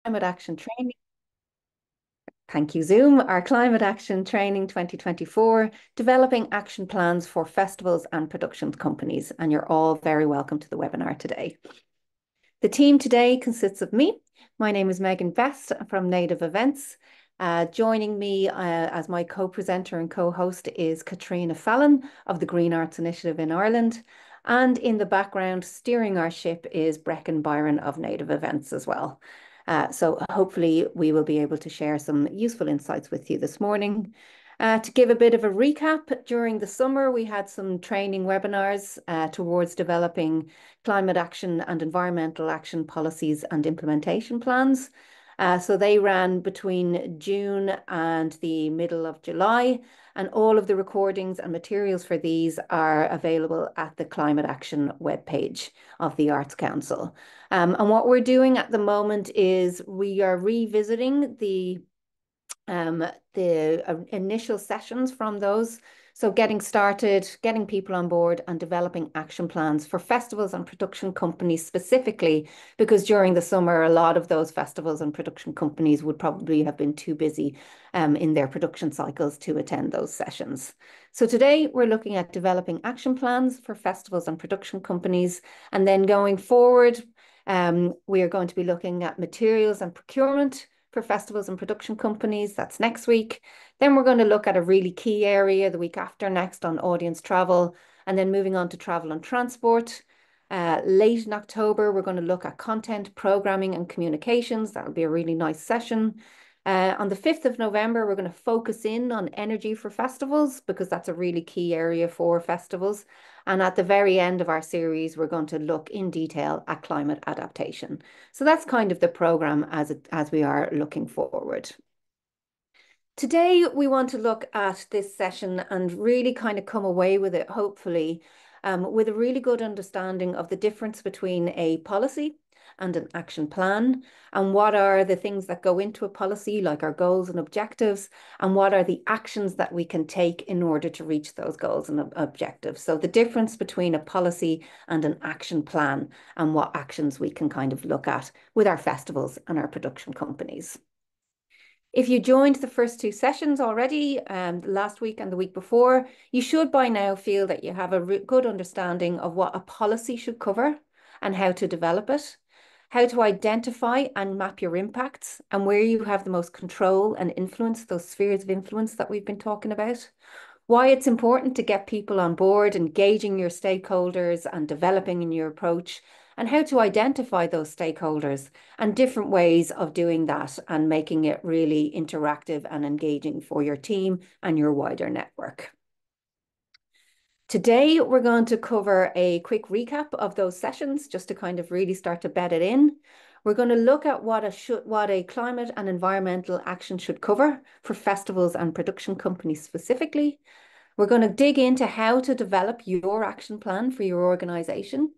Climate Action Training. Thank you, Zoom. Our Climate Action Training 2024, developing action plans for festivals and production companies. And you're all very welcome to the webinar today. The team today consists of me. My name is Megan Best from Native Events. Joining me as my co-presenter and co-host is Katrina Fallon of the Green Arts Initiative in Ireland. And in the background, steering our ship is Brecon Byron of Native Events as well. So hopefully we will be able to share some useful insights with you this morning. To give a bit of a recap, during the summer, we had some training webinars towards developing climate action and environmental action policies and implementation plans. So they ran between June and the middle of July, and all of the recordings and materials for these are available at the Climate Action webpage of the Arts Council. And what we're doing at the moment is we are revisiting the initial sessions from those. So getting started, getting people on board and developing action plans for festivals and production companies specifically, because during the summer, a lot of those festivals and production companies would probably have been too busy in their production cycles to attend those sessions. So today we're looking at developing action plans for festivals and production companies. And then going forward, we are going to be looking at materials and procurement for festivals and production companies. That's next week. Then we're going to look at a really key area the week after next on audience travel, and then moving on to travel and transport. Late in October, we're going to look at content, programming and communications. That'll be a really nice session. On the 5th of November, we're going to focus in on energy for festivals because that's a really key area for festivals. And at the very end of our series, we're going to look in detail at climate adaptation. So that's kind of the program as we are looking forward. Today, we want to look at this session and really kind of come away with it, hopefully, with a really good understanding of the difference between a policy and an action plan, and what are the things that go into a policy, like our goals and objectives, and what are the actions that we can take in order to reach those goals and objectives. So the difference between a policy and an action plan, and what actions we can kind of look at with our festivals and our production companies. If you joined the first two sessions already, last week and the week before, you should by now feel that you have a good understanding of what a policy should cover and how to develop it, how to identify and map your impacts, and where you have the most control and influence, those spheres of influence that we've been talking about, why it's important to get people on board, engaging your stakeholders and developing in your approach, and how to identify those stakeholders and different ways of doing that and making it really interactive and engaging for your team and your wider network. Today, we're going to cover a quick recap of those sessions just to kind of really start to bed it in. We're going to look at what a climate and environmental action should cover for festivals and production companies specifically. We're going to dig into how to develop your action plan for your organization.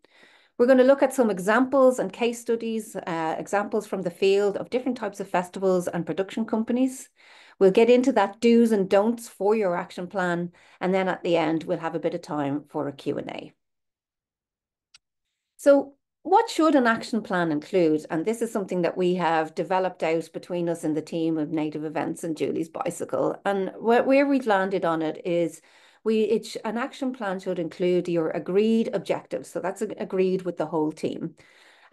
We're going to look at some examples and case studies, examples from the field of different types of festivals and production companies. We'll get into that do's and don'ts for your action plan. And then at the end, we'll have a bit of time for a Q&A. So what should an action plan include? And this is something that we have developed out between us and the team of Native Events and Julie's Bicycle. And where we've landed on it is an action plan should include your agreed objectives. So that's agreed with the whole team.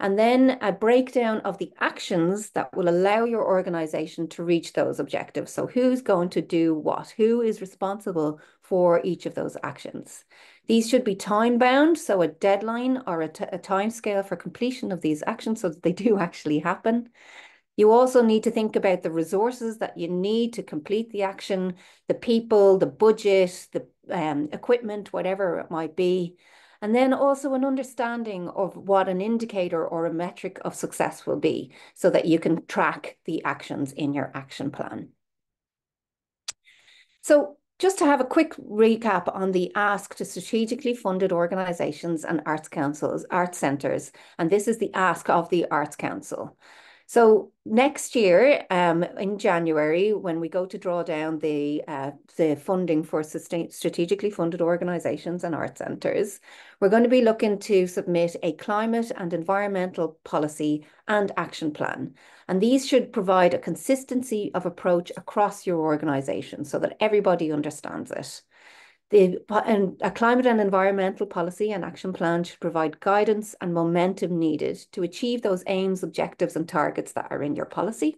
And then a breakdown of the actions that will allow your organization to reach those objectives. So who's going to do what? Who is responsible for each of those actions? These should be time bound, so a deadline or a time scale for completion of these actions so that they do actually happen. You also need to think about the resources that you need to complete the action, the people, the budget, the equipment, whatever it might be. And then also an understanding of what an indicator or a metric of success will be so that you can track the actions in your action plan. So just to have a quick recap on the ask to strategically funded organisations and arts councils, arts centres, and this is the ask of the Arts Council. So next year, in January, when we go to draw down the funding for strategically funded organisations and art centres, we're going to be looking to submit a climate and environmental policy and action plan. And these should provide a consistency of approach across your organisation so that everybody understands it. A climate and environmental policy and action plan should provide guidance and momentum needed to achieve those aims, objectives, and targets that are in your policy.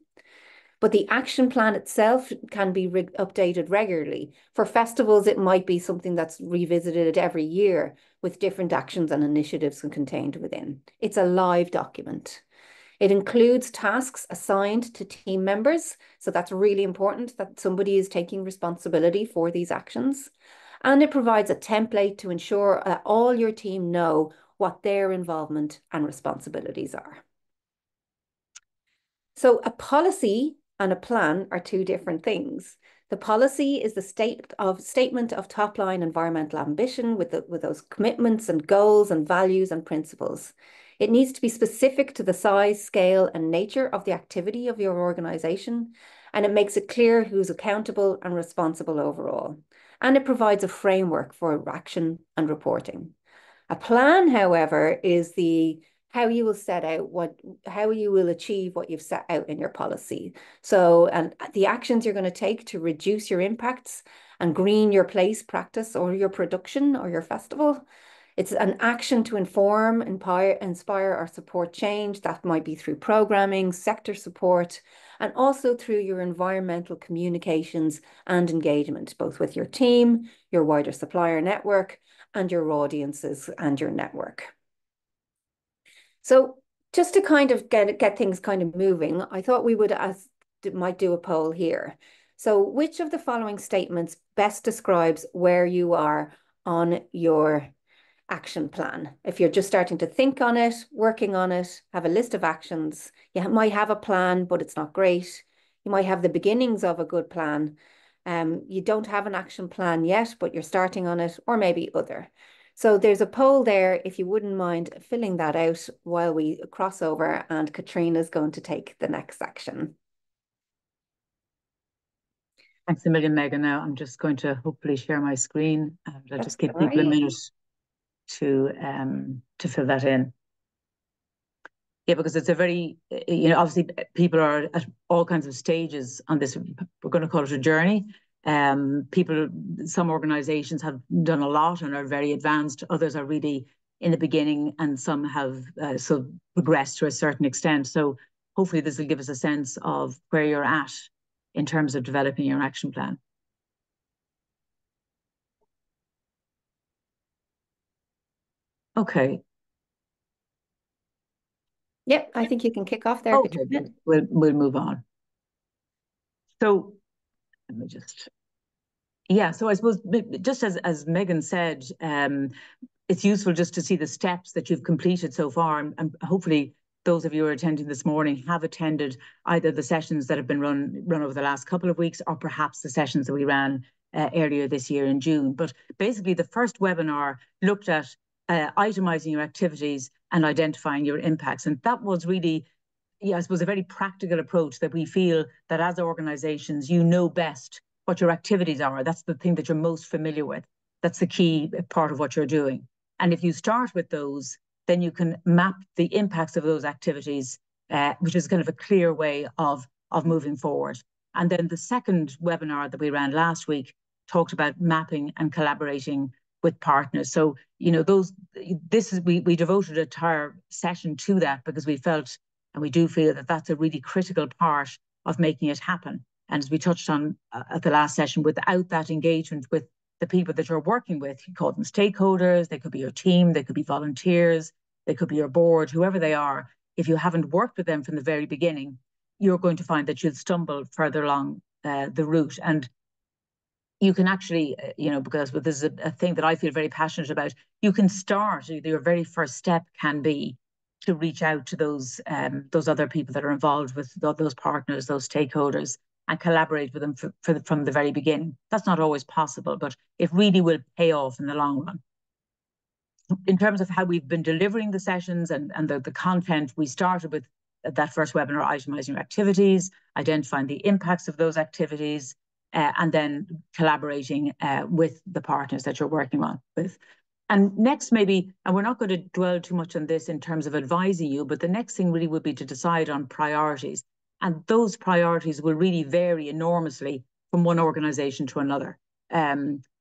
But the action plan itself can be updated regularly. For festivals, it might be something that's revisited every year with different actions and initiatives contained within. It's a live document. It includes tasks assigned to team members. So that's really important that somebody is taking responsibility for these actions. And it provides a template to ensure that all your team know what their involvement and responsibilities are. So a policy and a plan are two different things. The policy is the statement of top-line environmental ambition with those commitments and goals and values and principles. It needs to be specific to the size, scale, and nature of the activity of your organisation, and it makes it clear who's accountable and responsible overall. And it provides a framework for action and reporting. A plan, however, is how you will set out how you will achieve what you've set out in your policy. So, and the actions you're going to take to reduce your impacts and green your place, practice, or your production or your festival. It's an action to inform, inspire, or support change. That might be through programming, sector support, and also through your environmental communications and engagement, both with your team, your wider supplier network, and your audiences and your network. So just to kind of get things kind of moving, I thought we might do a poll here. So which of the following statements best describes where you are on your action plan? If you're just starting to think on it, working on it, have a list of actions, you might have a plan, but it's not great. You might have the beginnings of a good plan. You don't have an action plan yet, but you're starting on it, or maybe other. So there's a poll there, if you wouldn't mind filling that out while we cross over, and Katrina's going to take the next section. Thanks a million, Megan. Now I'm just going to hopefully share my screen, and I'll just give people a minute to fill that in. Yeah, because it's a very, obviously people are at all kinds of stages on this. We're going to call it a journey. Some organizations have done a lot and are very advanced. Others are really in the beginning, and some have progressed to a certain extent. So hopefully this will give us a sense of where you're at in terms of developing your action plan. Okay. Yep, I think you can kick off there. Okay, we'll move on. So let me just, so I suppose just as Megan said, it's useful just to see the steps that you've completed so far, and hopefully those of you who are attending this morning have attended either the sessions that have been run over the last couple of weeks, or perhaps the sessions that we ran earlier this year in June. But basically the first webinar looked at itemizing your activities and identifying your impacts. And that was really, I suppose, a very practical approach that we feel that as organizations, you know best what your activities are. That's the thing that you're most familiar with. That's the key part of what you're doing. And if you start with those, then you can map the impacts of those activities, which is kind of a clear way of moving forward. And then the second webinar that we ran last week talked about mapping and collaborating with partners. So, we devoted an entire session to that because we felt, and we do feel, that that's a really critical part of making it happen. And as we touched on at the last session, without that engagement with the people that you're working with, you call them stakeholders, they could be your team, they could be volunteers, they could be your board, whoever they are. If you haven't worked with them from the very beginning, you're going to find that you'll stumble further along the route. And you can actually, because this is a thing that I feel very passionate about, you can start, your very first step can be to reach out to those other people that are involved with those partners, those stakeholders, and collaborate with them from the very beginning. That's not always possible, but it really will pay off in the long run. In terms of how we've been delivering the sessions and the content, we started with that first webinar, itemizing your activities, identifying the impacts of those activities, and then collaborating with the partners that you're working on with. And next, maybe, and we're not going to dwell too much on this in terms of advising you, but the next thing really would be to decide on priorities. And those priorities will really vary enormously from one organization to another.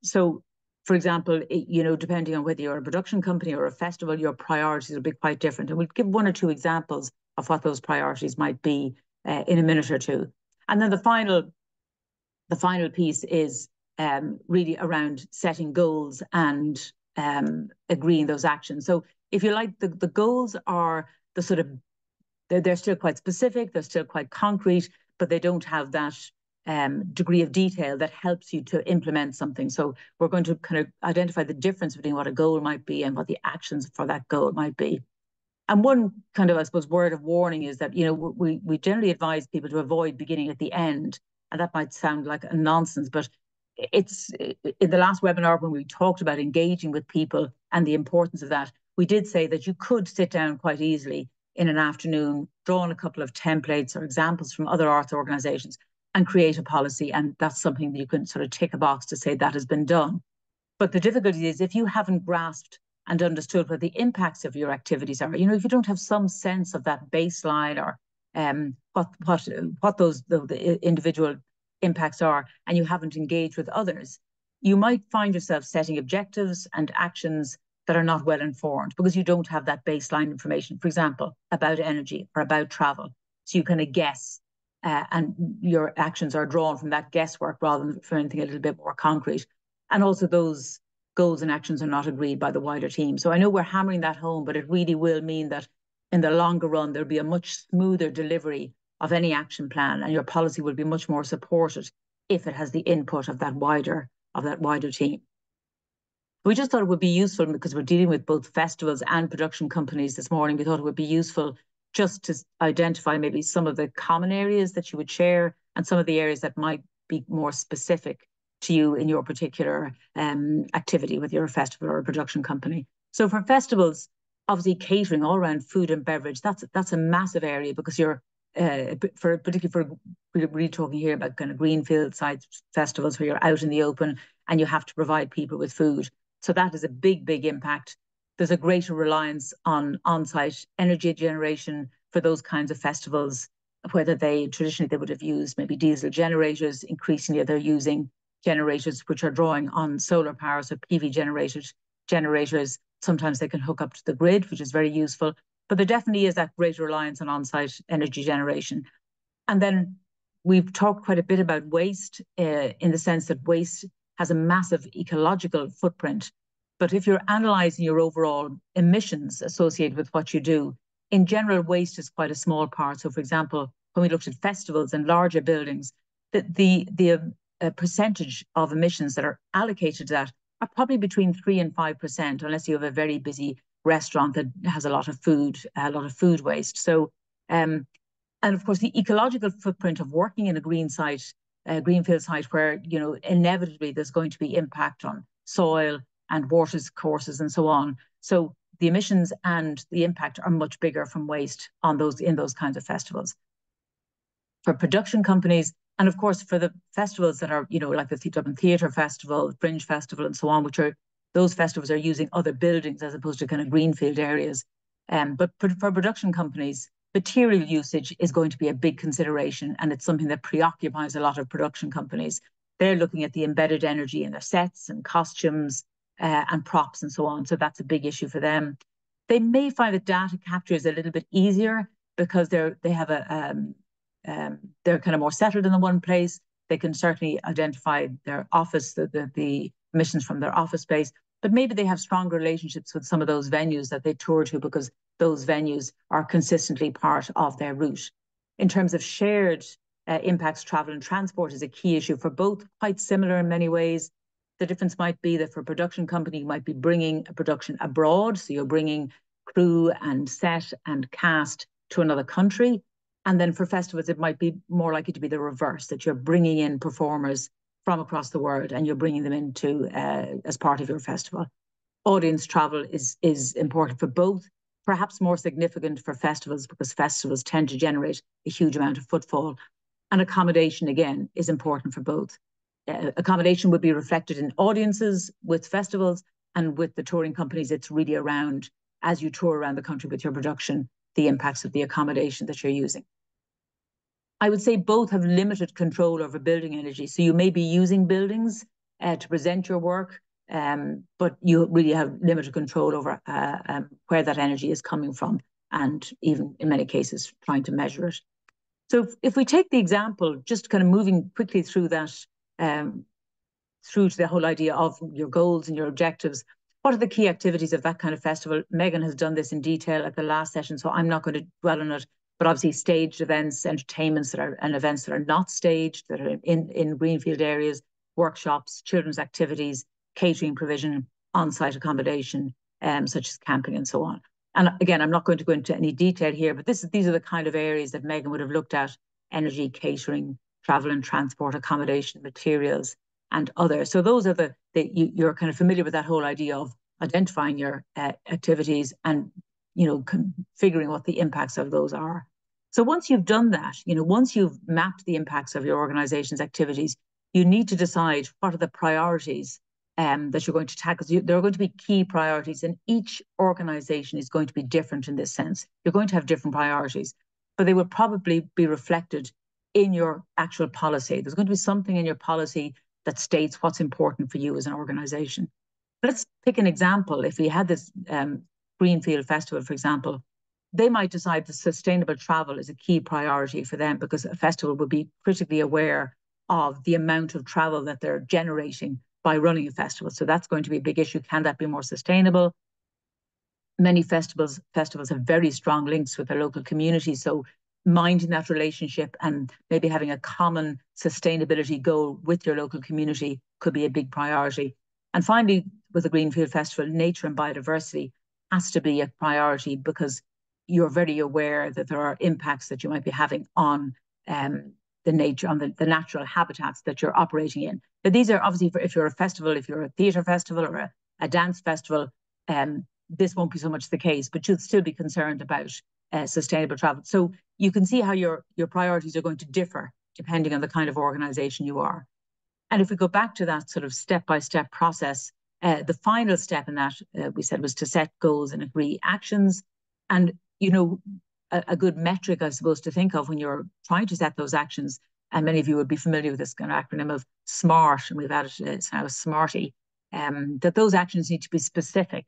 So, for example, depending on whether you're a production company or a festival, your priorities will be quite different. And we'll give one or two examples of what those priorities might be in a minute or two. And then the final piece is really around setting goals and agreeing those actions. So if you like, the goals are the sort of, they're still quite specific, they're still quite concrete, but they don't have that degree of detail that helps you to implement something. So we're going to kind of identify the difference between what a goal might be and what the actions for that goal might be. And one kind of, I suppose, word of warning is that, we generally advise people to avoid beginning at the end. And that might sound like a nonsense, but it's in the last webinar when we talked about engaging with people and the importance of that, we did say that you could sit down quite easily in an afternoon, draw on a couple of templates or examples from other arts organizations and create a policy. And that's something that you can sort of tick a box to say that has been done. But the difficulty is if you haven't grasped and understood what the impacts of your activities are, if you don't have some sense of that baseline or what those the individual impacts are, and you haven't engaged with others, you might find yourself setting objectives and actions that are not well informed because you don't have that baseline information, for example, about energy or about travel. So you kind of guess, and your actions are drawn from that guesswork rather than from anything a little bit more concrete. And also those goals and actions are not agreed by the wider team. So I know we're hammering that home, but it really will mean that in the longer run, there'll be a much smoother delivery of any action plan, and your policy will be much more supported if it has the input of that wider team. We just thought it would be useful, because we're dealing with both festivals and production companies this morning, we thought it would be useful just to identify maybe some of the common areas that you would share and some of the areas that might be more specific to you in your particular activity with your festival or a production company. So for festivals, obviously catering all around food and beverage, that's a massive area, because you're particularly we're really talking here about kind of greenfield site festivals where you're out in the open and you have to provide people with food. So that is a big, big impact. There's a greater reliance on on-site energy generation for those kinds of festivals, whether traditionally they would have used maybe diesel generators. Increasingly, they're using generators which are drawing on solar power, so PV generators. Sometimes they can hook up to the grid, which is very useful. But there definitely is that greater reliance on on-site energy generation. And then we've talked quite a bit about waste in the sense that waste has a massive ecological footprint. But if you're analysing your overall emissions associated with what you do, in general, waste is quite a small part. So, for example, when we looked at festivals and larger buildings, the percentage of emissions that are allocated to that are probably between 3 and 5%, unless you have a very busy restaurant that has a lot of food waste. So, and of course, the ecological footprint of working in a greenfield site where, inevitably there's going to be impact on soil and water courses and so on. So the emissions and the impact are much bigger from waste in those kinds of festivals. For production companies, and of course for the festivals that are, like the Dublin Theatre Festival, Fringe Festival and so on, those festivals are using other buildings as opposed to kind of greenfield areas. But for production companies, material usage is going to be a big consideration, and it's something that preoccupies a lot of production companies. They're looking at the embedded energy in their sets and costumes and props and so on. So that's a big issue for them. They may find that data capture is a little bit easier because they're kind of more settled in the one place. They can certainly identify their office, the emissions from their office space, but maybe they have stronger relationships with some of those venues that they tour to because those venues are consistently part of their route. In terms of shared impacts, travel and transport is a key issue for both, quite similar in many ways. The difference might be that for a production company, you might be bringing a production abroad. So you're bringing crew and set and cast to another country. And then for festivals, it might be more likely to be the reverse, that you're bringing in performers from across the world and you're bringing them into as part of your festival. Audience travel is important for both. perhaps more significant for festivals because festivals tend to generate a huge amount of footfall. And accommodation, again, is important for both. Accommodation would be reflected in audiences with festivals, and with the touring companies, it's really around, as you tour around the country with your production, the impacts of the accommodation that you're using. I would say both have limited control over building energy. So you may be using buildings to present your work, but you really have limited control over where that energy is coming from, and even in many cases, trying to measure it. So if we take the example, just kind of moving quickly through that, through to the whole idea of your goals and your objectives, what are the key activities of that kind of festival? Megan has done this in detail at the last session, so I'm not going to dwell on it, but obviously staged events, entertainments and events that are not staged, that are in greenfield areas, workshops, children's activities, catering provision, on-site accommodation, such as camping and so on. And again, I'm not going to go into any detail here, but these are the kind of areas that Megan would have looked at: energy, catering, travel and transport, accommodation, materials, and others. So those are you're kind of familiar with that whole idea of identifying your activities and, figuring what the impacts of those are. So once you've done that, once you've mapped the impacts of your organization's activities, you need to decide what are the priorities that you're going to tackle. There are going to be key priorities, and each organization is going to be different in this sense. You're going to have different priorities, but they will probably be reflected in your actual policy. There's going to be something in your policy that states what's important for you as an organization. Let's pick an example. If we had this Greenfield Festival, for example, they might decide that sustainable travel is a key priority for them, because a festival would be critically aware of the amount of travel that they're generating by running a festival. So that's going to be a big issue. Can that be more sustainable? Many festivals have very strong links with their local community. So minding that relationship and maybe having a common sustainability goal with your local community could be a big priority. And finally, with the Greenfield Festival, nature and biodiversity has to be a priority, because you're very aware that there are impacts that you might be having on the nature, on the natural habitats that you're operating in. But these are obviously, if you're a festival, if you're a theatre festival or a dance festival, this won't be so much the case, but you'll still be concerned about sustainable travel. So you can see how your priorities are going to differ depending on the kind of organization you are. And if we go back to that sort of step-by-step process, the final step in that, we said, was to set goals and agree actions. And, a good metric, I suppose, to think of when you're trying to set those actions, and many of you would be familiar with this kind of acronym of SMART, and we've added it's now SMARTY, that those actions need to be specific,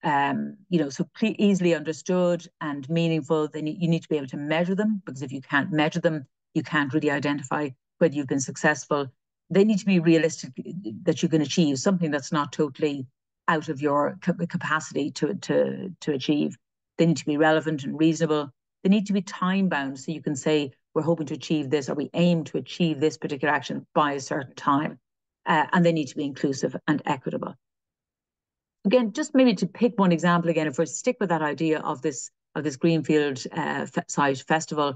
so easily understood and meaningful. You need to be able to measure them, because if you can't measure them, you can't really identify whether you've been successful. They need to be realistic, that you can achieve something that's not totally out of your capacity to achieve. They need to be relevant and reasonable. They need to be time bound, so you can say, we're hoping to achieve this, or we aim to achieve this particular action by a certain time. And they need to be inclusive and equitable. Again, just maybe to pick one example again, if we stick with that idea of this Greenfield site festival,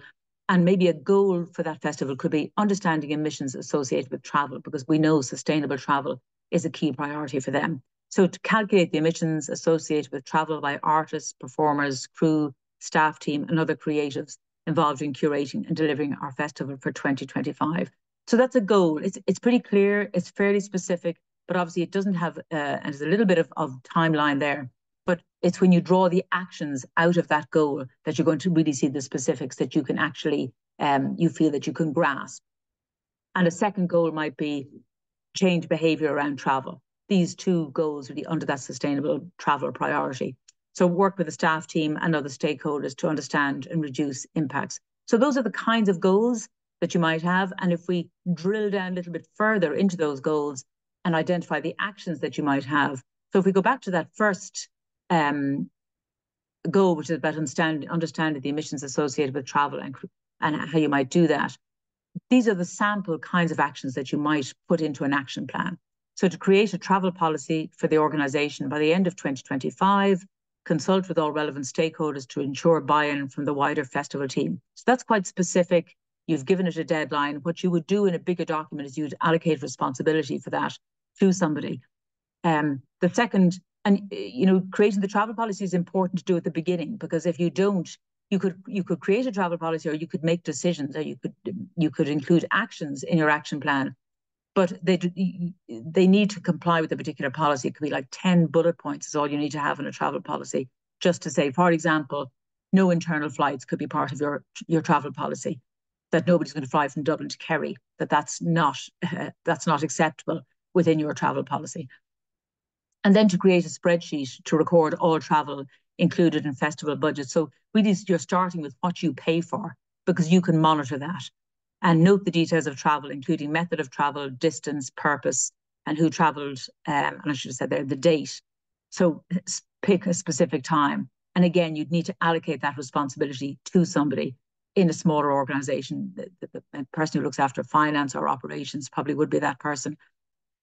and maybe a goal for that festival could be understanding emissions associated with travel, because we know sustainable travel is a key priority for them. So to calculate the emissions associated with travel by artists, performers, crew, staff team, and other creatives involved in curating and delivering our festival for 2025. So that's a goal. It's pretty clear, it's fairly specific, but obviously it doesn't have, and there's a little bit of timeline there, but it's when you draw the actions out of that goal that you're going to really see the specifics that you can actually, you feel that you can grasp. And a second goal might be change behavior around travel. These two goals really under that sustainable travel priority. So work with the staff team and other stakeholders to understand and reduce impacts. So those are the kinds of goals that you might have. And if we drill down a little bit further into those goals and identify the actions that you might have. So if we go back to that first goal, which is about understanding the emissions associated with travel and how you might do that, these are the sample kinds of actions that you might put into an action plan. So to create a travel policy for the organization by the end of 2025, consult with all relevant stakeholders to ensure buy-in from the wider festival team. So that's quite specific. You've given it a deadline. What you would do in a bigger document is you'd allocate responsibility for that to somebody. The second And creating the travel policy is important to do at the beginning, because if you don't, you could create a travel policy, or you could make decisions, or you could include actions in your action plan, but they need to comply with a particular policy. It could be like 10 bullet points is all you need to have in a travel policy, just to say, for example, no internal flights could be part of your travel policy, that nobody's going to fly from Dublin to Kerry, that's not acceptable within your travel policy. And then to create a spreadsheet to record all travel included in festival budgets. So really you're starting with what you pay for, because you can monitor that. And note the details of travel, including method of travel, distance, purpose, and who travelled, and I should have said there, the date. So pick a specific time. And again, you'd need to allocate that responsibility to somebody in a smaller organisation. The person who looks after finance or operations probably would be that person.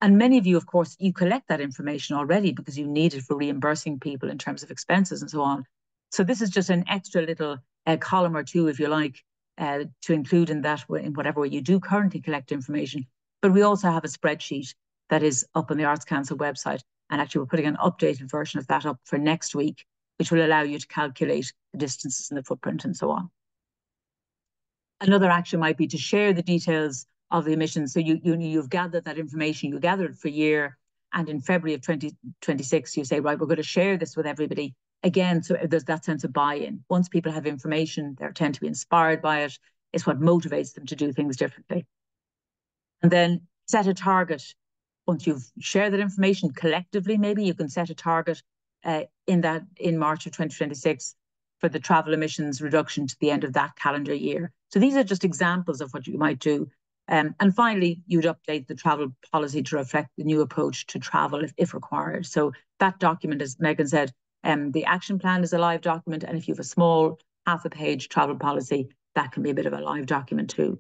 And many of you, of course, you collect that information already because you need it for reimbursing people in terms of expenses and so on. So this is just an extra little column or two, if you like, to include in that, in whatever way you do currently collect information. But we also have a spreadsheet that is up on the Arts Council website. And actually, we're putting an updated version of that up for next week, which will allow you to calculate the distances and the footprint and so on. Another action might be to share the details of the emissions. So you've gathered that information, you gather it for a year, and in February of 2026, you say, right, we're going to share this with everybody. Again, so there's that sense of buy-in. Once people have information, they tend to be inspired by it. It's what motivates them to do things differently. And then set a target. Once you've shared that information collectively, maybe you can set a target in March of 2026 for the travel emissions reduction to the end of that calendar year. So these are just examples of what you might do. And finally, you'd update the travel policy to reflect the new approach to travel if required. So that document, as Megan said, the action plan is a live document. And if you have a small half-a-page travel policy, that can be a bit of a live document too.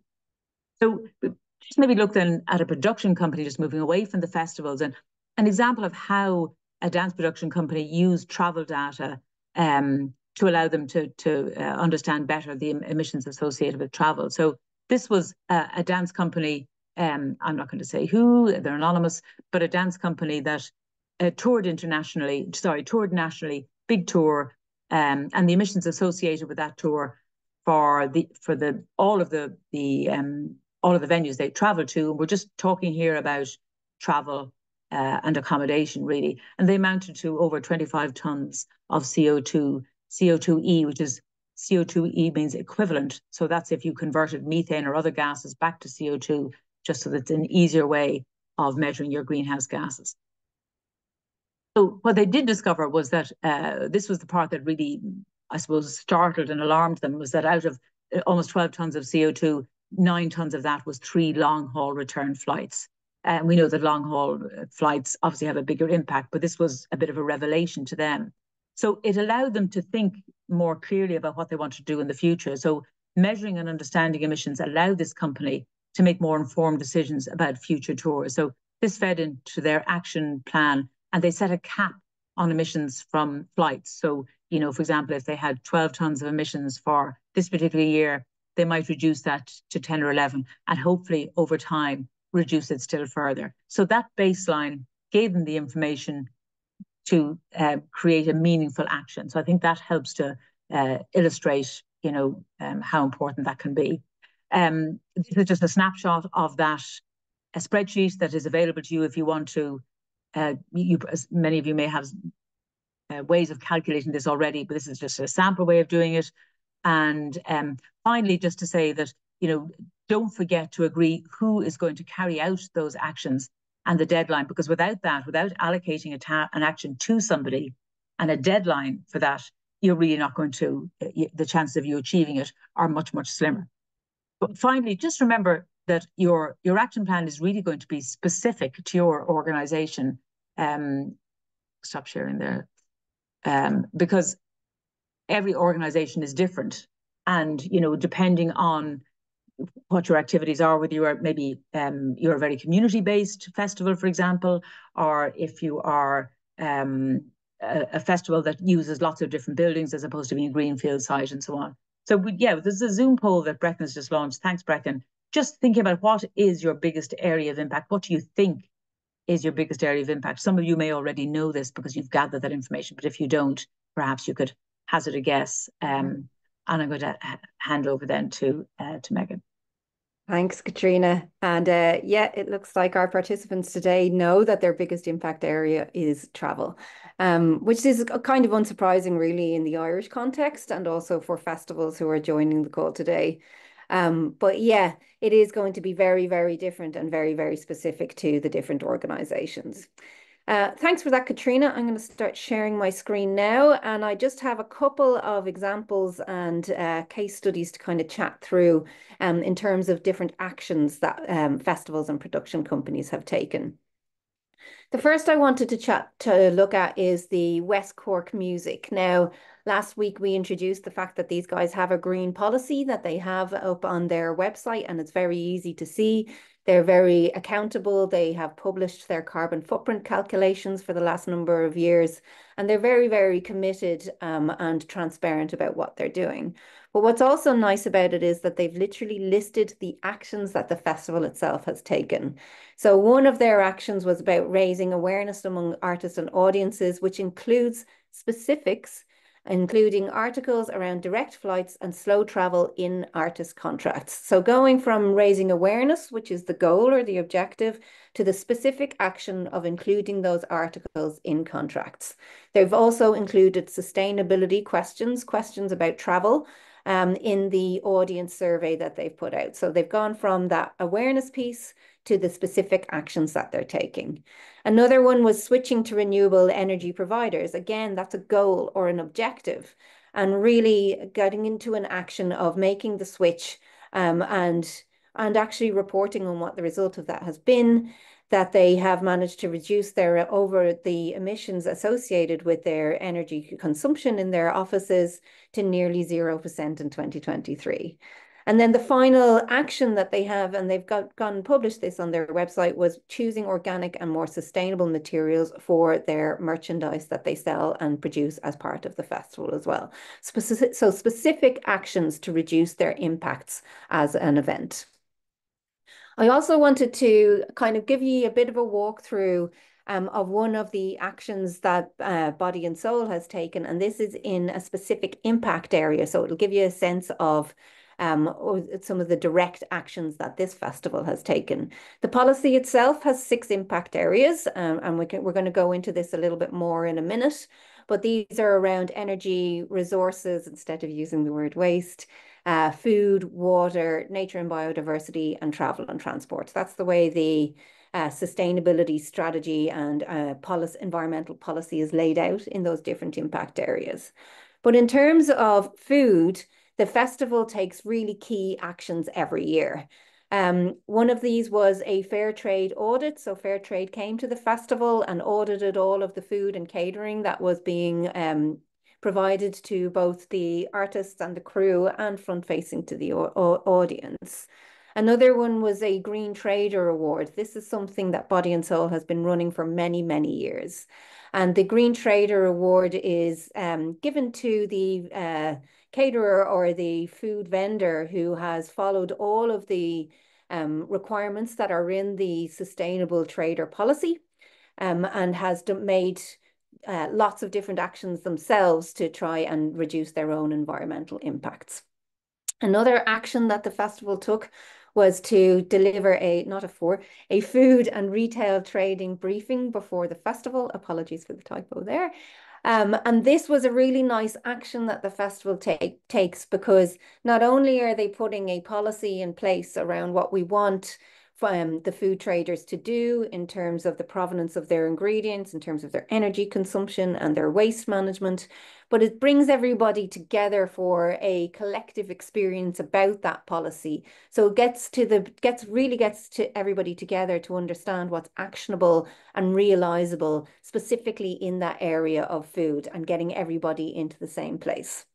So just maybe look then at a production company, just moving away from the festivals, and an example of how a dance production company used travel data to allow them to understand better the emissions associated with travel. So this was a dance company, I'm not going to say who, they're anonymous, but a dance company that toured nationally, big tour, and the emissions associated with that tour for all of the venues they traveled to. And we're just talking here about travel and accommodation, really. And they amounted to over 25 tons of CO2e, which is CO2e means equivalent. So that's if you converted methane or other gases back to CO2, just so that it's an easier way of measuring your greenhouse gases. So what they did discover was that this was the part that really, I suppose, startled and alarmed them, was that out of almost 12 tons of CO2, 9 tons of that was 3 long-haul return flights. And we know that long-haul flights obviously have a bigger impact, but this was a bit of a revelation to them. So it allowed them to think more clearly about what they want to do in the future. So measuring and understanding emissions allowed this company to make more informed decisions about future tours. So this fed into their action plan, and they set a cap on emissions from flights. So, for example, if they had 12 tons of emissions for this particular year, they might reduce that to 10 or 11, and hopefully over time reduce it still further. So that baseline gave them the information to create a meaningful action. So I think that helps to illustrate, how important that can be. This is just a snapshot of that, a spreadsheet that is available to you if you want to. Many of you may have ways of calculating this already, but this is just a sample way of doing it. And finally, just to say that, don't forget to agree who is going to carry out those actions and the deadline, because without allocating an action to somebody and a deadline for that, you're really not going to, the chances of you achieving it are much, much slimmer. But finally, just remember that your action plan is really going to be specific to your organization. Stop sharing there. Because every organization is different. And, depending on what your activities are, whether you are maybe you're a very community-based festival, for example, or if you are a festival that uses lots of different buildings as opposed to being a greenfield site and so on. So there's a Zoom poll that Brecon has just launched. Thanks, Brecon. Just thinking about what is your biggest area of impact. What do you think is your biggest area of impact? Some of you may already know this because you've gathered that information, but if you don't, perhaps you could hazard a guess. And I'm going to hand over then to Megan. Thanks, Katrina. And yeah, it looks like our participants today know that their biggest impact area is travel, which is kind of unsurprising, really, in the Irish context and also for festivals who are joining the call today. But yeah, it is going to be very, very different and very, very specific to the different organizations. Thanks for that, Katrina. I'm going to start sharing my screen now, and I just have a couple of examples and case studies to kind of chat through in terms of different actions that festivals and production companies have taken. The first I wanted to look at is the West Cork Music. Now, last week we introduced the fact that these guys have a green policy that they have up on their website, and it's very easy to see. They're very accountable. They have published their carbon footprint calculations for the last number of years, and they're very, very committed and transparent about what they're doing. But what's also nice about it is that they've literally listed the actions that the festival itself has taken. So one of their actions was about raising awareness among artists and audiences, which includes specifics, including articles around direct flights and slow travel in artist contracts. So going from raising awareness, which is the goal or the objective, to the specific action of including those articles in contracts. They've also included sustainability questions about travel, in the audience survey that they've put out. So they've gone from that awareness piece to the specific actions that they're taking. Another one was switching to renewable energy providers. Again, that's a goal or an objective, and really getting into an action of making the switch and actually reporting on what the result of that has been, that they have managed to reduce their over the emissions associated with their energy consumption in their offices to nearly 0% in 2023. And then the final action that they have, and they've gone and published this on their website, was choosing organic and more sustainable materials for their merchandise that they sell and produce as part of the festival as well. So specific actions to reduce their impacts as an event. I also wanted to kind of give you a bit of a walkthrough of one of the actions that Body and Soul has taken, and this is in a specific impact area. So it'll give you a sense of some of the direct actions that this festival has taken. The policy itself has 6 impact areas, and we're going to go into this a little bit more in a minute. But these are around energy, resources, instead of using the word waste, food, water, nature and biodiversity, and travel and transport. That's the way the sustainability strategy and environmental policy is laid out in those different impact areas. But in terms of food, the festival takes really key actions every year. One of these was a fair trade audit. So fair trade came to the festival and audited all of the food and catering that was being provided to both the artists and the crew and front facing to the audience. Another one was a Green Trader Award. This is something that Body and Soul has been running for many, many years. And the Green Trader Award is given to the caterer or the food vendor who has followed all of the requirements that are in the Sustainable Trader Policy and has made lots of different actions themselves to try and reduce their own environmental impacts. Another action that the festival took was to deliver a food and retail trading briefing before the festival. Apologies for the typo there. And this was a really nice action that the festival takes, because not only are they putting a policy in place around what we want the food traders to do in terms of the provenance of their ingredients, in terms of their energy consumption and their waste management, but it brings everybody together for a collective experience about that policy. So it really gets to everybody together to understand what's actionable and realizable specifically in that area of food, and getting everybody into the same place.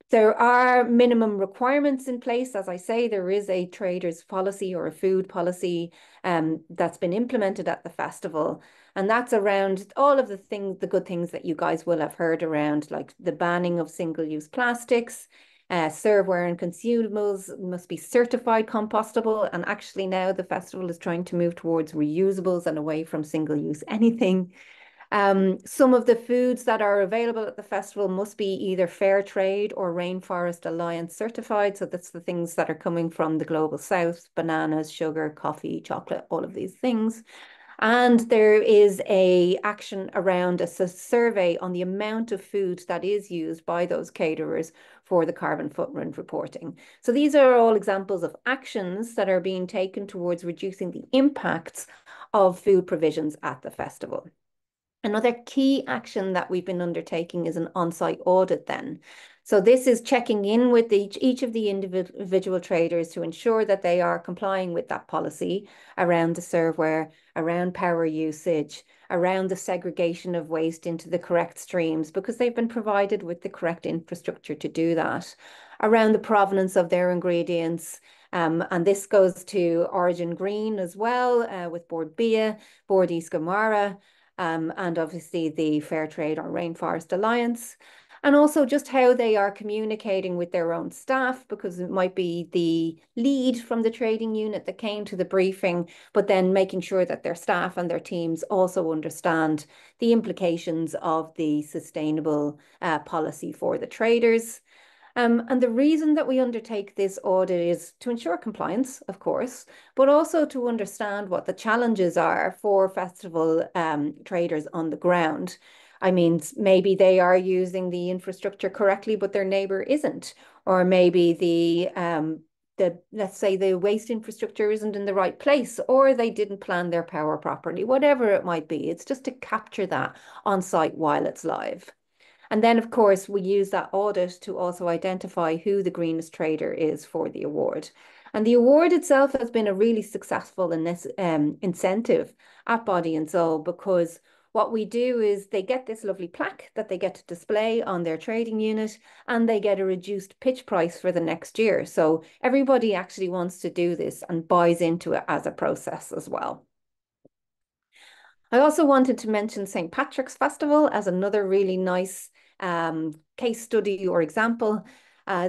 There are minimum requirements in place. As I say, there is a traders policy or a food policy that's been implemented at the festival. And that's around all of the good things that you guys will have heard around, like the banning of single-use plastics, serveware and consumables must be certified compostable. And actually now the festival is trying to move towards reusables and away from single-use anything. Some of the foods that are available at the festival must be either fair trade or Rainforest Alliance certified. So that's the things that are coming from the global south: bananas, sugar, coffee, chocolate, all of these things. And there is a action around a survey on the amount of food that is used by those caterers for the carbon footprint reporting. So these are all examples of actions that are being taken towards reducing the impacts of food provisions at the festival. Another key action that we've been undertaking is an on-site audit then. So this is checking in with each of the individual traders to ensure that they are complying with that policy around the serveware, around power usage, around the segregation of waste into the correct streams, because they've been provided with the correct infrastructure to do that, around the provenance of their ingredients. And this goes to Origin Green as well, with Bord Bia, Bord Iscamara, and obviously the Fair Trade or Rainforest Alliance, and also just how they are communicating with their own staff, because it might be the lead from the trading unit that came to the briefing, but then making sure that their staff and their teams also understand the implications of the sustainable policy for the traders. And the reason that we undertake this audit is to ensure compliance, of course, but also to understand what the challenges are for festival traders on the ground. I mean, maybe they are using the infrastructure correctly, but their neighbor isn't. Or maybe let's say the waste infrastructure isn't in the right place, or they didn't plan their power properly, whatever it might be. It's just to capture that on site while it's live. And then, of course, we use that audit to also identify who the greenest trader is for the award. And the award itself has been a really successful incentive at Body and Soul, because what we do is they get this lovely plaque that they get to display on their trading unit, and they get a reduced pitch price for the next year. So everybody actually wants to do this and buys into it as a process as well. I also wanted to mention St. Patrick's Festival as another really nice case study or example.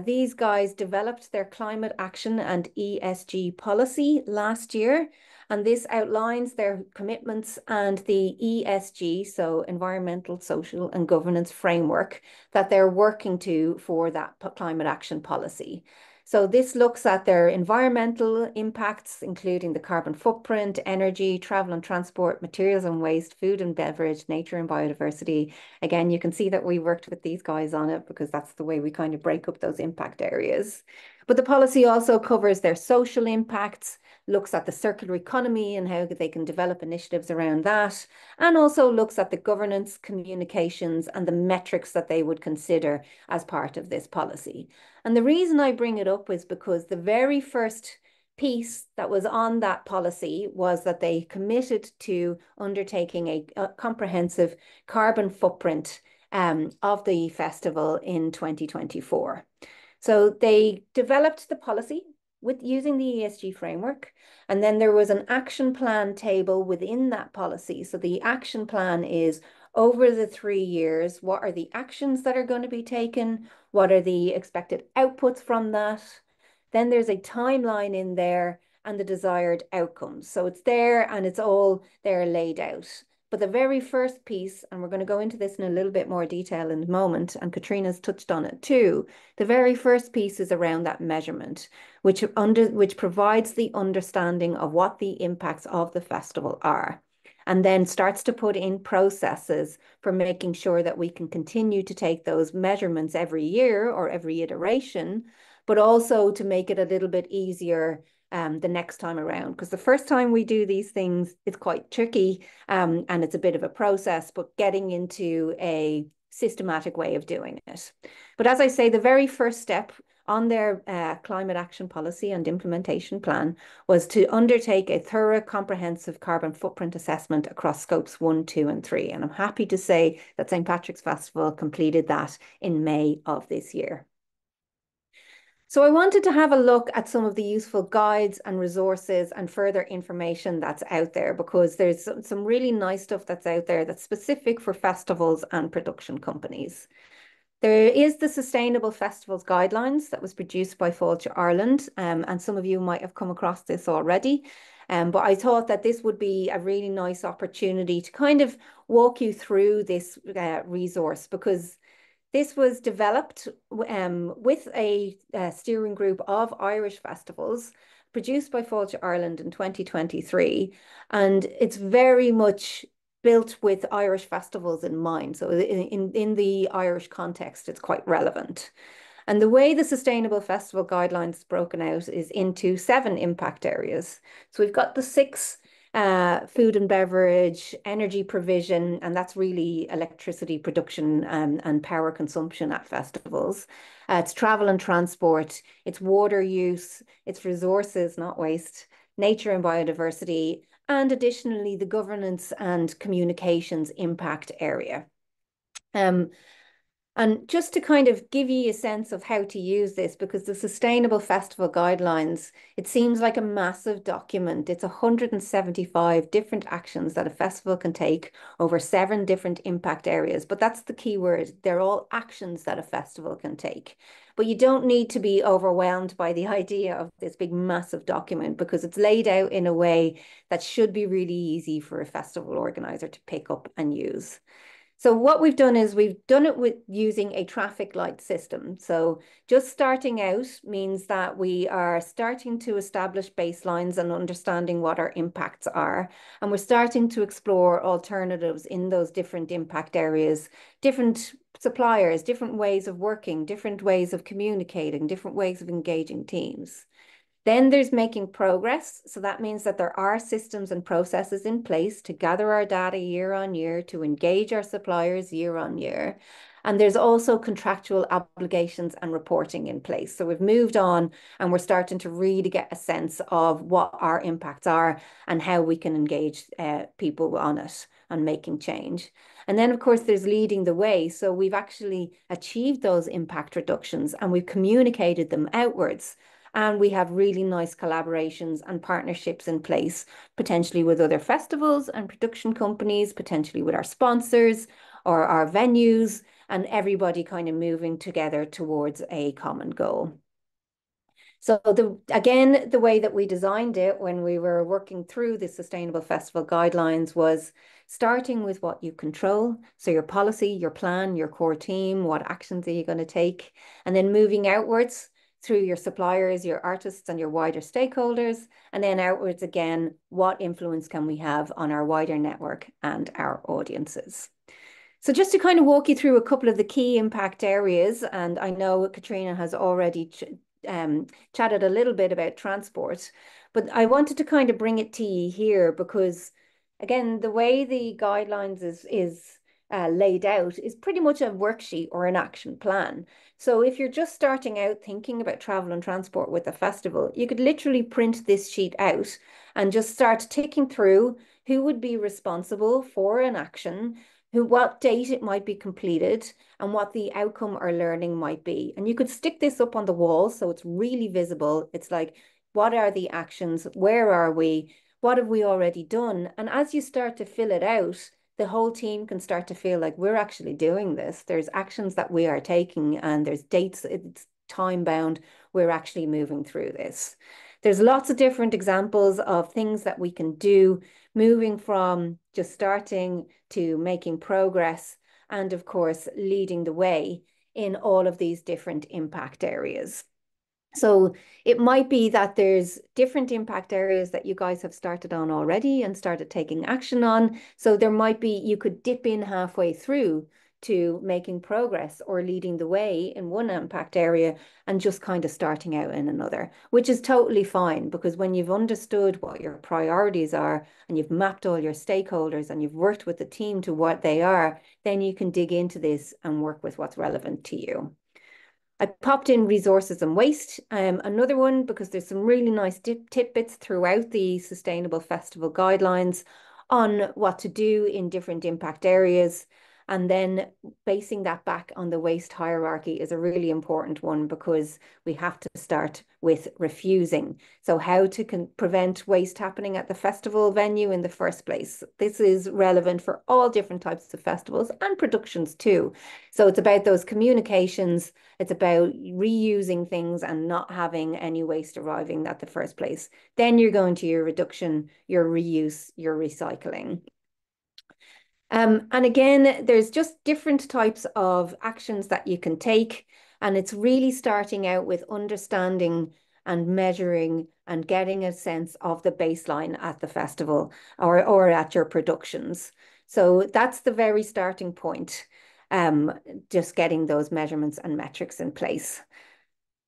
These guys developed their climate action and ESG policy last year, and this outlines their commitments and the ESG, so environmental, social, and governance framework that they're working to for that climate action policy. So this looks at their environmental impacts, including the carbon footprint, energy, travel and transport, materials and waste, food and beverage, nature and biodiversity. Again, you can see that we worked with these guys on it because that's the way we kind of break up those impact areas. But the policy also covers their social impacts, looks at the circular economy and how they can develop initiatives around that, and also looks at the governance, communications, and the metrics that they would consider as part of this policy. And the reason I bring it up is because the very first piece that was on that policy was that they committed to undertaking a comprehensive carbon footprint of the festival in 2024. So they developed the policy with using the ESG framework. And then there was an action plan table within that policy. So the action plan is over the 3 years, what are the actions that are going to be taken? What are the expected outputs from that? Then there's a timeline in there and the desired outcomes. So it's there and it's all there laid out. But the very first piece, and we're going to go into this in a little bit more detail in a moment, and Katrina's touched on it too, the very first piece is around that measurement, which provides the understanding of what the impacts of the festival are, and then starts to put in processes for making sure that we can continue to take those measurements every year or every iteration, but also to make it a little bit easier the next time around. Because the first time we do these things, it's quite tricky and it's a bit of a process, but getting into a systematic way of doing it. But as I say, the very first step on their climate action policy and implementation plan was to undertake a thorough, comprehensive carbon footprint assessment across scopes 1, 2, and 3. And I'm happy to say that St. Patrick's Festival completed that in May of this year. So I wanted to have a look at some of the useful guides and resources and further information that's out there, because there's some really nice stuff that's out there that's specific for festivals and production companies. There is the Sustainable Festivals Guidelines that was produced by Fáilte Ireland, and some of you might have come across this already. But I thought that this would be a really nice opportunity to kind of walk you through this resource, because this was developed with a steering group of Irish festivals, produced by Fáilte Ireland in 2023, and it's very much built with Irish festivals in mind. So in the Irish context, it's quite relevant. And the way the Sustainable Festival Guidelines is broken out is into 7 impact areas. So we've got the 6 food and beverage, energy provision, and that's really electricity production and power consumption at festivals. It's travel and transport, it's water use, it's resources, not waste, nature and biodiversity, and additionally, the governance and communications impact area. And just to kind of give you a sense of how to use this, because the Sustainable Festival Guidelines, it seems like a massive document. It's 175 different actions that a festival can take over 7 different impact areas. But that's the key word. They're all actions that a festival can take. But you don't need to be overwhelmed by the idea of this big, massive document, because it's laid out in a way that should be really easy for a festival organizer to pick up and use. So what we've done is we've done it with using a traffic light system. So just starting out means that we are starting to establish baselines and understanding what our impacts are. And we're starting to explore alternatives in those different impact areas, different suppliers, different ways of working, different ways of communicating, different ways of engaging teams. Then there's making progress. So that means that there are systems and processes in place to gather our data year on year, to engage our suppliers year on year. And there's also contractual obligations and reporting in place. So we've moved on and we're starting to really get a sense of what our impacts are and how we can engage people on it and making change. And then, of course, there's leading the way. So we've actually achieved those impact reductions and we've communicated them outwards. And we have really nice collaborations and partnerships in place, potentially with other festivals and production companies, potentially with our sponsors or our venues, and everybody kind of moving together towards a common goal. So again, the way that we designed it when we were working through the Sustainable Festival Guidelines was starting with what you control. So your policy, your plan, your core team, what actions are you going to take? And then moving outwards through your suppliers, your artists, and your wider stakeholders, and then outwards again, what influence can we have on our wider network and our audiences? So just to kind of walk you through a couple of the key impact areas, and I know Katrina has already chatted a little bit about transport, but I wanted to kind of bring it to you here because, again, the way the guidelines is laid out is pretty much a worksheet or an action plan. So if you're just starting out thinking about travel and transport with a festival, you could literally print this sheet out and just start ticking through who would be responsible for an action, what date it might be completed, and what the outcome or learning might be. And you could stick this up on the wall so it's really visible. It's like, what are the actions? Where are we? What have we already done? And as you start to fill it out, the whole team can start to feel like we're actually doing this. There's actions that we are taking and there's dates, it's time bound. We're actually moving through this. There's lots of different examples of things that we can do, moving from just starting to making progress, and of course, leading the way in all of these different impact areas. So it might be that there's different impact areas that you guys have started on already and started taking action on. So there might be, you could dip in halfway through to making progress or leading the way in one impact area and just kind of starting out in another, which is totally fine, because when you've understood what your priorities are and you've mapped all your stakeholders and you've worked with the team to what they are, then you can dig into this and work with what's relevant to you. I popped in resources and waste, another one, because there's some really nice tidbits throughout the Sustainable Festival Guidelines on what to do in different impact areas. And then basing that back on the waste hierarchy is a really important one, because we have to start with refusing. So how to prevent waste happening at the festival venue in the first place. This is relevant for all different types of festivals and productions too. So it's about those communications. It's about reusing things and not having any waste arriving at the first place. Then you're going to your reduction, your reuse, your recycling. And again, there's just different types of actions that you can take. And it's really starting out with understanding and measuring and getting a sense of the baseline at the festival or at your productions. So that's the very starting point, just getting those measurements and metrics in place.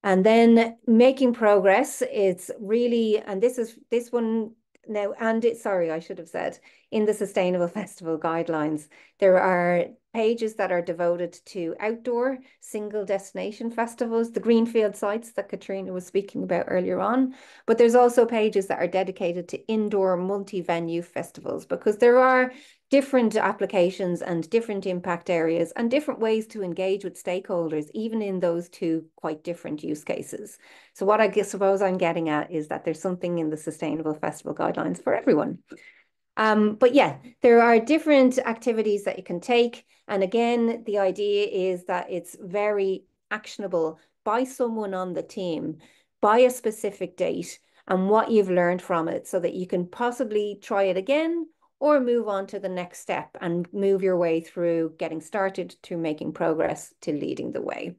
And then making progress, it's really, and this one now, and sorry, I should have said, in the Sustainable Festival Guidelines, there are pages that are devoted to outdoor single destination festivals, the greenfield sites that Katrina was speaking about earlier on. But there's also pages that are dedicated to indoor multi-venue festivals, because there are different applications and different impact areas and different ways to engage with stakeholders, even in those two quite different use cases. So what I suppose I'm getting at is that there's something in the Sustainable Festival Guidelines for everyone. But yeah, there are different activities that you can take. And again, the idea is that it's very actionable by someone on the team, by a specific date, and what you've learned from it, so that you can possibly try it again or move on to the next step and move your way through getting started to making progress to leading the way.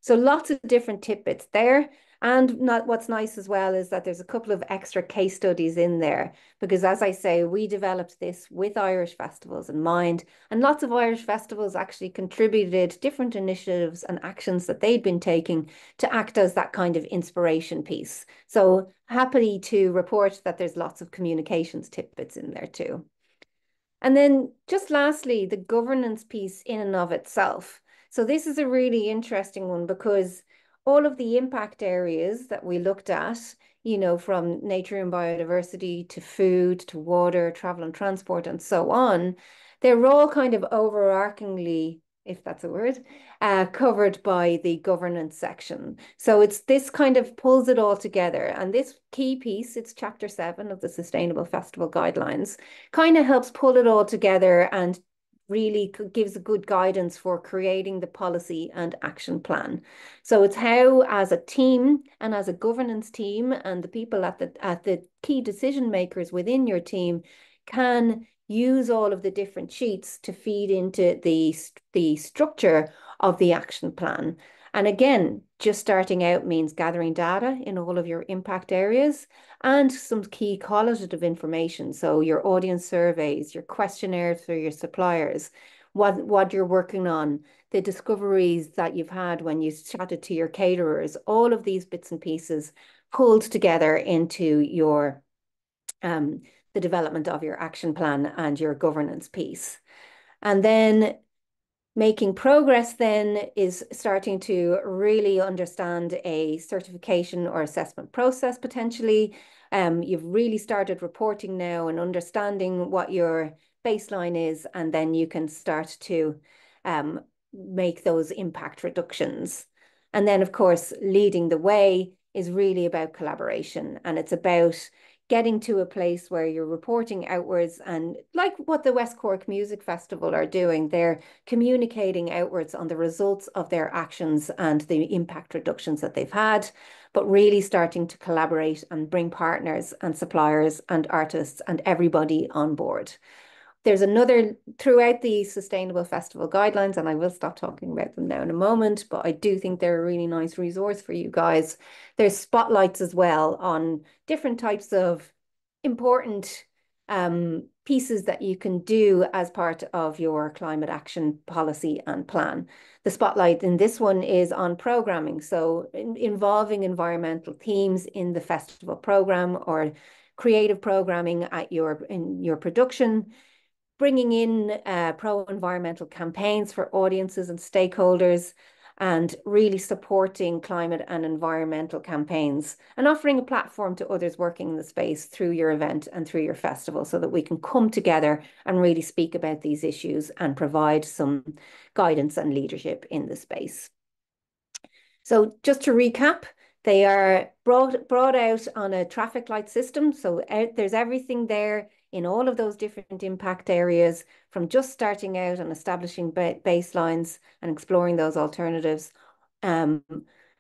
So lots of different tidbits there. And what's nice as well is that there's a couple of extra case studies in there, because as I say, we developed this with Irish festivals in mind, and lots of Irish festivals actually contributed different initiatives and actions that they'd been taking to act as that kind of inspiration piece. So happy to report that there's lots of communications tidbits in there too. And then just lastly, the governance piece in and of itself. So this is a really interesting one, because all of the impact areas that we looked at, you know, from nature and biodiversity to food to water, travel and transport, and so on, they're all kind of overarchingly, if that's a word, covered by the governance section. So it's this kind of pulls it all together. And this key piece, it's chapter 7 of the Sustainable Festival Guidelines, kind of helps pull it all together and really gives a good guidance for creating the policy and action plan. So it's how, as a team and as a governance team, and the people at the key decision makers within your team can use all of the different sheets to feed into the structure of the action plan. And again, just starting out means gathering data in all of your impact areas and some key qualitative information. So your audience surveys, your questionnaires for your suppliers, what you're working on, the discoveries that you've had when you chatted to your caterers, all of these bits and pieces pulled together into your the development of your action plan and your governance piece. And then making progress then is starting to really understand a certification or assessment process potentially. You've really started reporting now and understanding what your baseline is, and then you can start to make those impact reductions. And then, of course, leading the way is really about collaboration, and it's about getting to a place where you're reporting outwards, and like what the West Cork Music Festival are doing, they're communicating outwards on the results of their actions and the impact reductions that they've had, but really starting to collaborate and bring partners and suppliers and artists and everybody on board. There's another throughout the Sustainable Festival Guidelines, and I will stop talking about them now in a moment, but I do think they're a really nice resource for you guys. There's spotlights as well on different types of important pieces that you can do as part of your climate action policy and plan. The spotlight in this one is on programming, so involving environmental themes in the festival program or creative programming in your production, bringing in pro-environmental campaigns for audiences and stakeholders, and really supporting climate and environmental campaigns and offering a platform to others working in the space through your event and through your festival so that we can come together and really speak about these issues and provide some guidance and leadership in the space. So just to recap, they are brought out on a traffic light system. So there's everything there in all of those different impact areas, from just starting out and establishing baselines and exploring those alternatives,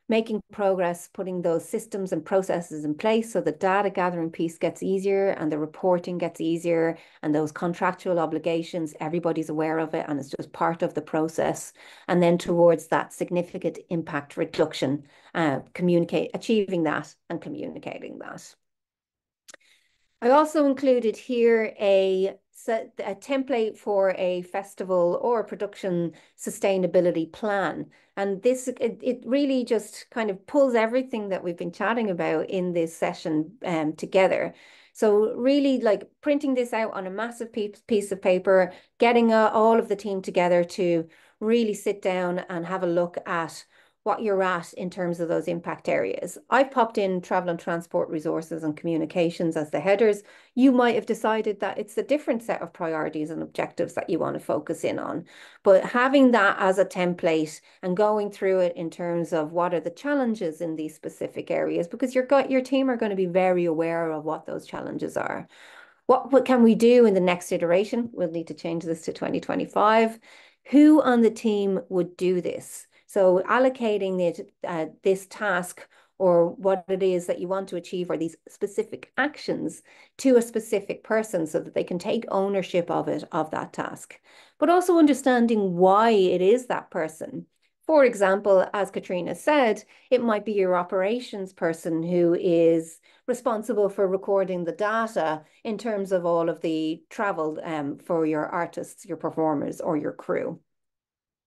making progress, putting those systems and processes in place so the data gathering piece gets easier and the reporting gets easier, and those contractual obligations, everybody's aware of it and it's just part of the process. And then towards that significant impact reduction, achieving that and communicating that. I also included here a template for a festival or a production sustainability plan. And this, it really just kind of pulls everything that we've been chatting about in this session together. So really like printing this out on a massive piece of paper, getting all of the team together to really sit down and have a look at what you're at in terms of those impact areas. I've popped in travel and transport resources and communications as the headers. You might have decided that it's a different set of priorities and objectives that you want to focus in on. But having that as a template and going through it in terms of what are the challenges in these specific areas, because your team are going to be very aware of what those challenges are. What can we do in the next iteration? We'll need to change this to 2025. Who on the team would do this? So allocating this task or what it is that you want to achieve or these specific actions to a specific person so that they can take ownership of it, of that task, but also understanding why it is that person. For example, as Katrina said, it might be your operations person who is responsible for recording the data in terms of all of the travel for your artists, your performers, or your crew.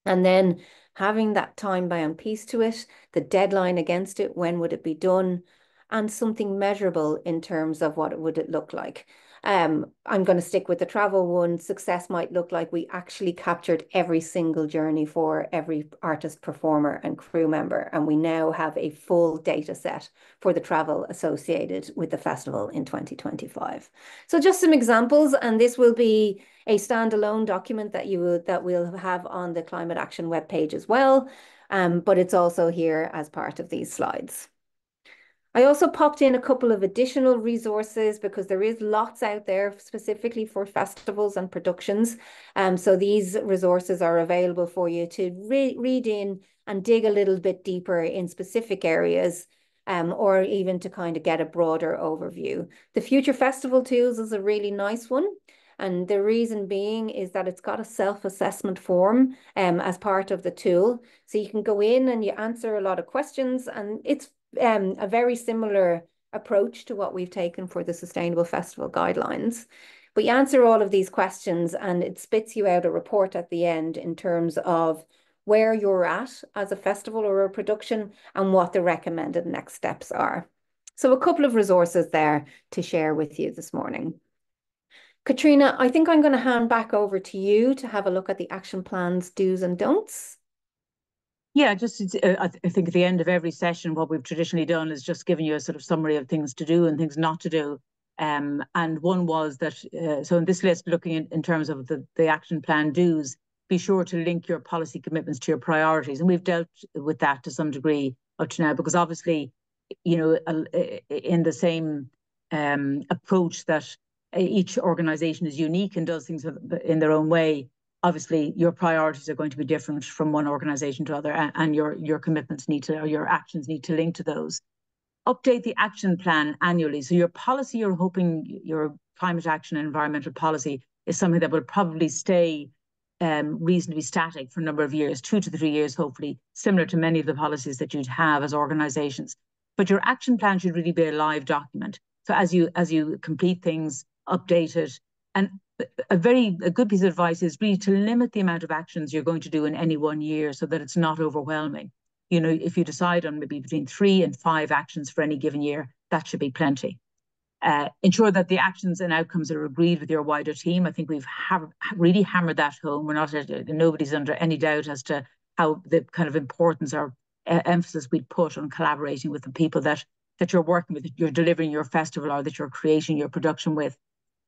And then having that time-bound piece to it, the deadline against it, when would it be done, and something measurable in terms of what would it look like. I'm going to stick with the travel one. Success might look like we actually captured every single journey for every artist, performer, and crew member. And we now have a full data set for the travel associated with the festival in 2025. So just some examples, and this will be a standalone document that we'll have on the Climate Action webpage as well. But it's also here as part of these slides. I also popped in a couple of additional resources because there is lots out there specifically for festivals and productions. So these resources are available for you to read in and dig a little bit deeper in specific areas, or even to kind of get a broader overview. The Future Festival Tools is a really nice one. And the reason being is that it's got a self-assessment form as part of the tool. So you can go in and you answer a lot of questions, and it's a very similar approach to what we've taken for the Sustainable Festival Guidelines. But you answer all of these questions and it spits you out a report at the end in terms of where you're at as a festival or a production and what the recommended next steps are. So a couple of resources there to share with you this morning. Katrina, I think I'm going to hand back over to you to have a look at the action plan's do's and don'ts. Yeah, just I think at the end of every session, what we've traditionally done is just giving you a sort of summary of things to do and things not to do. And one was that, so in this list, looking in terms of the action plan do's, be sure to link your policy commitments to your priorities. And we've dealt with that to some degree up to now, because obviously, you know, in the same approach that each organization is unique and does things in their own way, obviously your priorities are going to be different from one organization to other, and your commitments need to, or your actions need to link to those. Update the action plan annually. So your policy, you're hoping your climate action and environmental policy is something that will probably stay reasonably static for a number of years, 2 to 3 years, hopefully, similar to many of the policies that you'd have as organizations. But your action plan should really be a live document. So as you complete things, update it. And a good piece of advice is really to limit the amount of actions you're going to do in any one year so that it's not overwhelming. You know, if you decide on maybe between 3 and 5 actions for any given year, that should be plenty. Ensure that the actions and outcomes are agreed with your wider team. I think we've really hammered that home. We're not, nobody's under any doubt as to how the kind of importance or emphasis we'd put on collaborating with the people that you're working with, that you're delivering your festival or that you're creating your production with.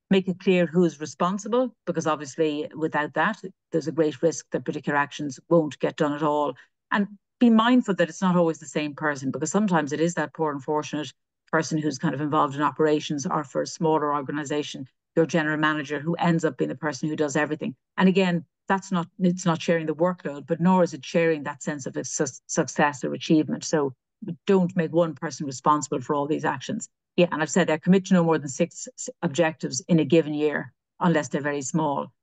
Make it clear who's responsible, because obviously without that, there's a great risk that particular actions won't get done at all. And be mindful that it's not always the same person, because sometimes it is that poor unfortunate person who's kind of involved in operations, or for a smaller organization, your general manager, who ends up being the person who does everything. And again, it's not sharing the workload, but nor is it sharing that sense of success or achievement. So don't make one person responsible for all these actions. Yeah, and I've said that commit to no more than 6 objectives in a given year, unless they're very small.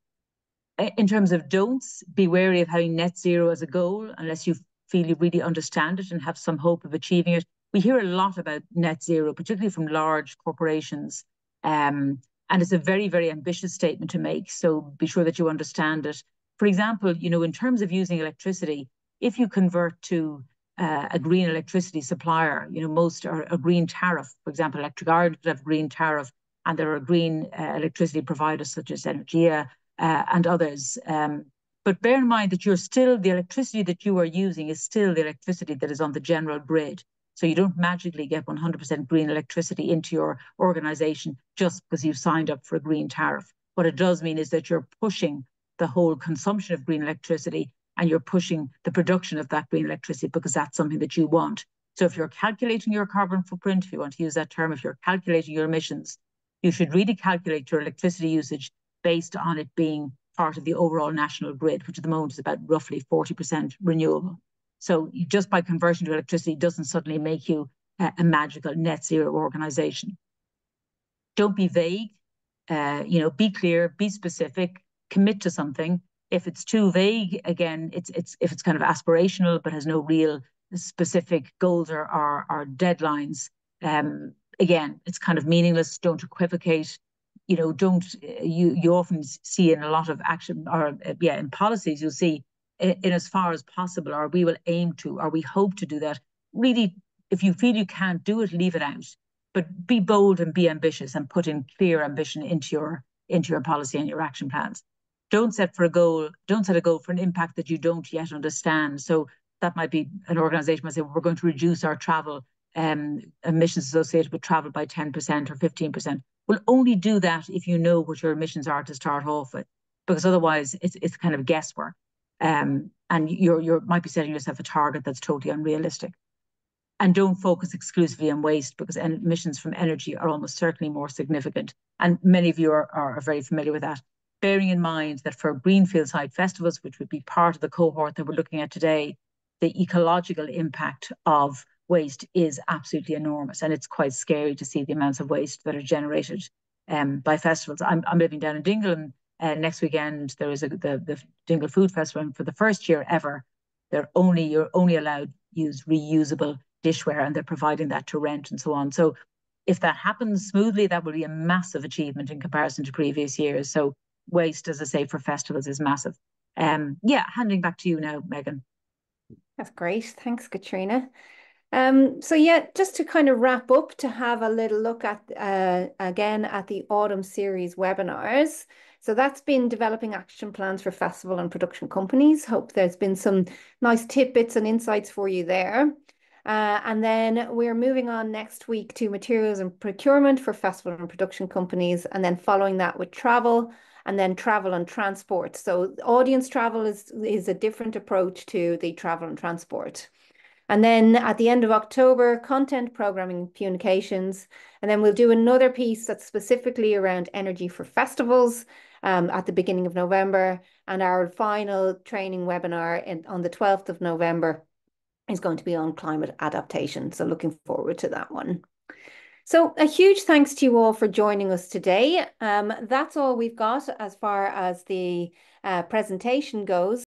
In terms of don'ts, be wary of having net zero as a goal unless you feel you really understand it and have some hope of achieving it. We hear a lot about net zero, particularly from large corporations. And it's a very, very ambitious statement to make. So be sure that you understand it. For example, in terms of using electricity, if you convert to a green electricity supplier, most are a green tariff. For example, Electric Ireland have a green tariff, and there are green electricity providers such as Energia and others. But bear in mind that the electricity that you are using is still the electricity that is on the general grid. So you don't magically get 100% green electricity into your organization just because you've signed up for a green tariff. What it does mean is that you're pushing the whole consumption of green electricity, and you're pushing the production of that green electricity because that's something that you want. So if you're calculating your carbon footprint, if you want to use that term, if you're calculating your emissions, you should really calculate your electricity usage based on it being part of the overall national grid, which at the moment is about roughly 40% renewable. So just by conversion to electricity doesn't suddenly make you a magical net zero organization. Don't be vague, be clear, be specific, commit to something. If it's too vague, again, if it's kind of aspirational but has no real specific goals or deadlines, again, it's kind of meaningless. Don't equivocate. You often see in a lot of action or in policies, you'll see in as far as possible, or we will aim to, or we hope to do that. Really, if you feel you can't do it, leave it out. But be bold and be ambitious, and put in clear ambition into your policy and your action plans. Don't set a goal for an impact that you don't yet understand. So that might be an organization might say, we're going to reduce our travel emissions associated with travel by 10% or 15%. We'll only do that if you know what your emissions are to start off with, because otherwise it's kind of guesswork. And you might be setting yourself a target that's totally unrealistic. And don't focus exclusively on waste, because emissions from energy are almost certainly more significant. And many of you are very familiar with that. Bearing in mind that for greenfield site festivals, which would be part of the cohort that we're looking at today, the ecological impact of waste is absolutely enormous. And it's quite scary to see the amounts of waste that are generated by festivals. I'm living down in Dingle, and next weekend there is the Dingle Food Festival. And for the first year ever, you're only allowed to use reusable dishware, and they're providing that to rent and so on. So if that happens smoothly, that will be a massive achievement in comparison to previous years. So waste, as I say, for festivals is massive. Handing back to you now, Megan. That's great. Thanks, Katrina. Just to kind of wrap up, to have a little look at again at the autumn series webinars. So that's been developing action plans for festival and production companies. Hope there's been some nice tidbits and insights for you there. And then we're moving on next week to materials and procurement for festival and production companies, and then following that with travel, and then travel and transport. So audience travel is a different approach to the travel and transport. And then at the end of October, content, programming, communications. And then we'll do another piece that's specifically around energy for festivals at the beginning of November. And our final training webinar on the 12th of November is going to be on climate adaptation. So looking forward to that one. So a huge thanks to you all for joining us today. That's all we've got as far as the presentation goes.